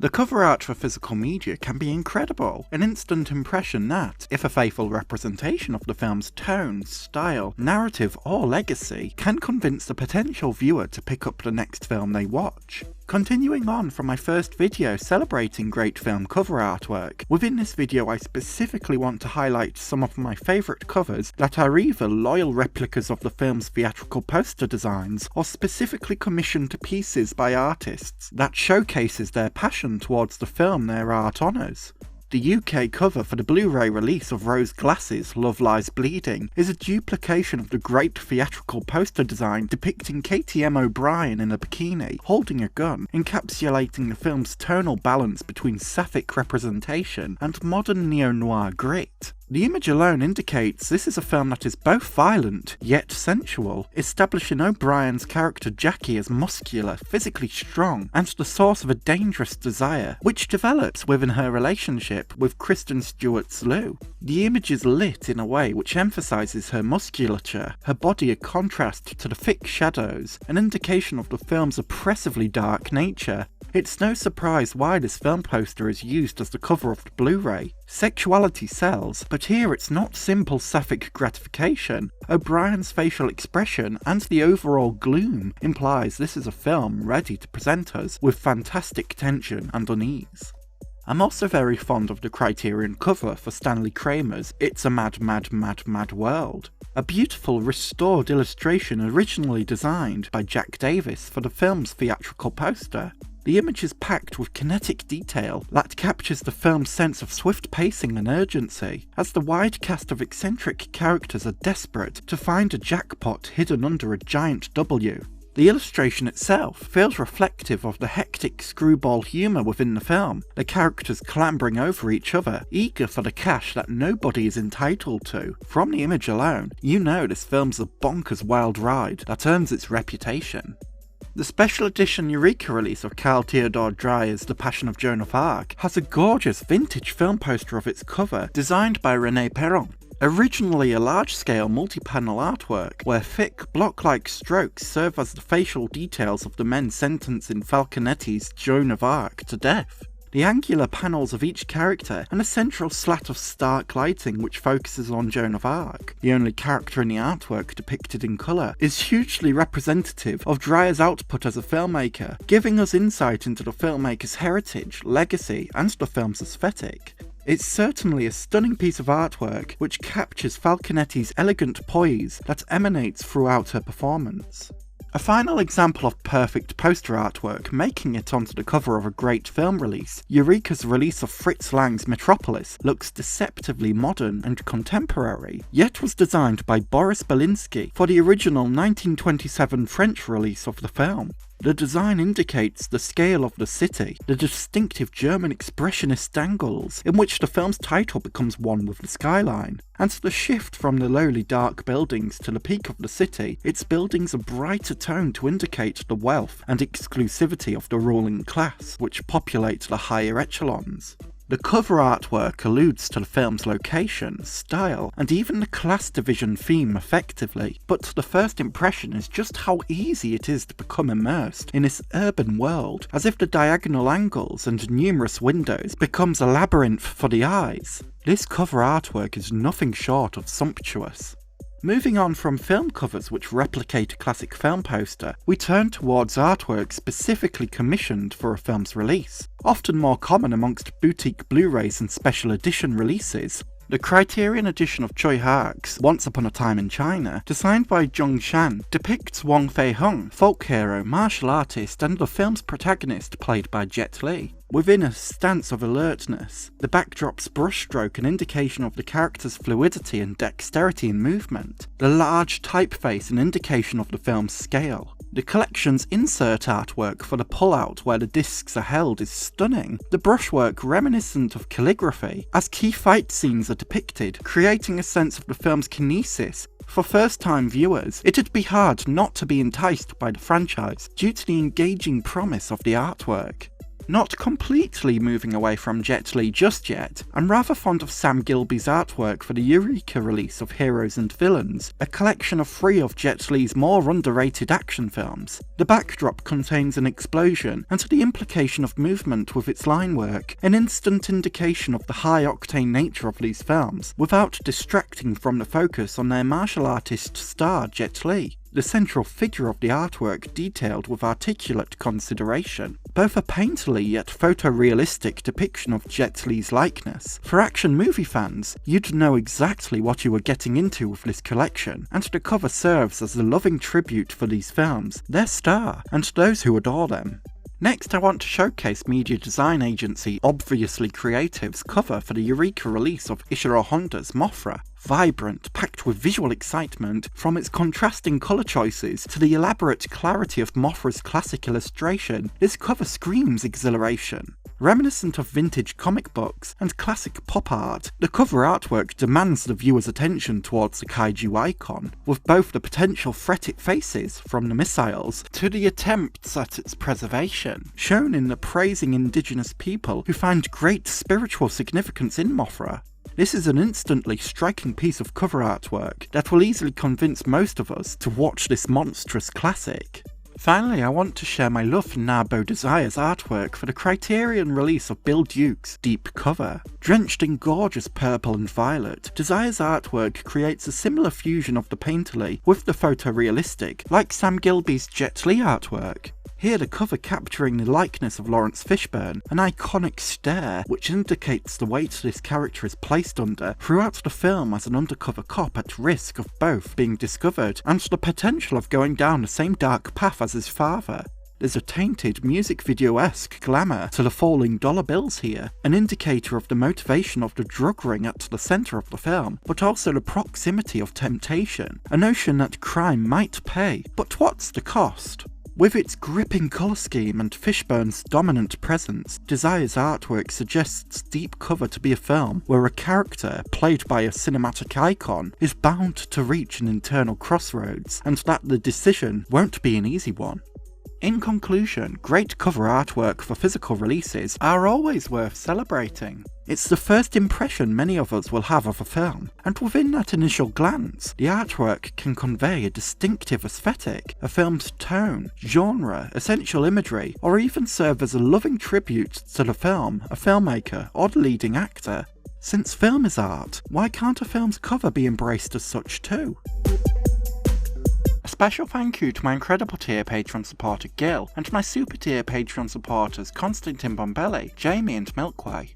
The cover art for physical media can be incredible, an instant impression that, if a faithful representation of the film's tone, style, narrative or legacy, can convince the potential viewer to pick up the next film they watch. Continuing on from my first video celebrating great film cover artwork, within this video I specifically want to highlight some of my favourite covers that are either loyal replicas of the film's theatrical poster designs or specifically commissioned pieces by artists that showcases their passion towards the film their art honours. The UK cover for the Blu-ray release of Rose Glass's Love Lies Bleeding is a duplication of the great theatrical poster design depicting Katie M. O'Brien in a bikini, holding a gun, encapsulating the film's tonal balance between sapphic representation and modern neo-noir grit. The image alone indicates this is a film that is both violent, yet sensual, establishing O'Brien's character Jackie as muscular, physically strong, and the source of a dangerous desire, which develops within her relationship with Kristen Stewart's Lou. The image is lit in a way which emphasises her musculature, her body a contrast to the thick shadows, an indication of the film's oppressively dark nature. It's no surprise why this film poster is used as the cover of the Blu-ray. Sexuality sells, but here it's not simple sapphic gratification. O'Brien's facial expression and the overall gloom implies this is a film ready to present us with fantastic tension and unease. I'm also very fond of the Criterion cover for Stanley Kramer's It's a Mad, Mad, Mad, Mad World, a beautiful restored illustration originally designed by Jack Davis for the film's theatrical poster. The image is packed with kinetic detail that captures the film's sense of swift pacing and urgency, as the wide cast of eccentric characters are desperate to find a jackpot hidden under a giant W. The illustration itself feels reflective of the hectic screwball humour within the film, the characters clambering over each other, eager for the cash that nobody is entitled to. From the image alone, you know this film's a bonkers wild ride that earns its reputation. The special edition Eureka release of Carl Theodor Dreyer's The Passion of Joan of Arc has a gorgeous vintage film poster of its cover, designed by René Perron. Originally a large-scale multi-panel artwork, where thick, block-like strokes serve as the facial details of the men sentenced in Falconetti's Joan of Arc to death. The angular panels of each character, and a central slat of stark lighting which focuses on Joan of Arc, the only character in the artwork depicted in colour, is hugely representative of Dreyer's output as a filmmaker, giving us insight into the filmmaker's heritage, legacy, and the film's aesthetic. It's certainly a stunning piece of artwork which captures Falconetti's elegant poise that emanates throughout her performance. A final example of perfect poster artwork making it onto the cover of a great film release, Eureka's release of Fritz Lang's Metropolis looks deceptively modern and contemporary, yet was designed by Boris Belinsky for the original 1927 French release of the film. The design indicates the scale of the city, the distinctive German expressionist angles in which the film's title becomes one with the skyline, and the shift from the lowly dark buildings to the peak of the city, its buildings a brighter tone to indicate the wealth and exclusivity of the ruling class, which populate the higher echelons. The cover artwork alludes to the film's location, style, and even the class division theme effectively, but the first impression is just how easy it is to become immersed in this urban world, as if the diagonal angles and numerous windows becomes a labyrinth for the eyes. This cover artwork is nothing short of sumptuous. Moving on from film covers which replicate a classic film poster, we turn towards artwork specifically commissioned for a film's release, often more common amongst boutique Blu-rays and special edition releases. The Criterion edition of Choi Hark's Once Upon a Time in China, designed by Zhong Shan, depicts Wong Fei-hung, folk hero, martial artist, and the film's protagonist played by Jet Li. Within a stance of alertness, the backdrop's brushstroke an indication of the character's fluidity and dexterity in movement, the large typeface an indication of the film's scale. The collection's insert artwork for the pullout where the discs are held is stunning, the brushwork reminiscent of calligraphy, as key fight scenes are depicted, creating a sense of the film's kinesis. For first-time viewers, it'd be hard not to be enticed by the franchise due to the engaging promise of the artwork. Not completely moving away from Jet Li just yet, I'm rather fond of Sam Gilbey's artwork for the Eureka release of Heroes and Villains, a collection of 3 of Jet Li's more underrated action films. The backdrop contains an explosion, and to the implication of movement with its line work, an instant indication of the high-octane nature of these films, without distracting from the focus on their martial artist star Jet Li, the central figure of the artwork detailed with articulate consideration. Both a painterly yet photorealistic depiction of Jet Li's likeness. For action movie fans, you'd know exactly what you were getting into with this collection, and the cover serves as a loving tribute for these films, their star, and those who adore them. Next, I want to showcase media design agency Obviously Creative's cover for the Eureka release of Ishiro Honda's Mothra. Vibrant, packed with visual excitement, from its contrasting colour choices to the elaborate clarity of Mothra's classic illustration, this cover screams exhilaration. Reminiscent of vintage comic books and classic pop art, the cover artwork demands the viewer's attention towards the kaiju icon, with both the potential threat it faces from the missiles to the attempts at its preservation, shown in the praising indigenous people who find great spiritual significance in Mothra. This is an instantly striking piece of cover artwork that will easily convince most of us to watch this monstrous classic. Finally, I want to share my love for Narbo Desire's artwork for the Criterion release of Bill Duke's Deep cover. Drenched in gorgeous purple and violet, Desire's artwork creates a similar fusion of the painterly with the photorealistic, like Sam Gilbey's Jet Li artwork. Here the cover capturing the likeness of Lawrence Fishburne, an iconic stare which indicates the weight this character is placed under throughout the film as an undercover cop at risk of both being discovered and the potential of going down the same dark path as his father. There's a tainted music video-esque glamour to the falling dollar bills here, an indicator of the motivation of the drug ring at the centre of the film, but also the proximity of temptation, a notion that crime might pay, but what's the cost? With its gripping colour scheme and Fishburne's dominant presence, Desire's artwork suggests Deep cover to be a film where a character, played by a cinematic icon, is bound to reach an internal crossroads, and that the decision won't be an easy one. In conclusion, great cover artwork for physical releases are always worth celebrating. It's the first impression many of us will have of a film, and within that initial glance, the artwork can convey a distinctive aesthetic, a film's tone, genre, essential imagery, or even serve as a loving tribute to the film, a filmmaker, or the leading actor. Since film is art, why can't a film's cover be embraced as such too? A special thank you to my incredible tier Patreon supporter Gil, and my super tier Patreon supporters Constantine Bombelli, Jamie and Milkway.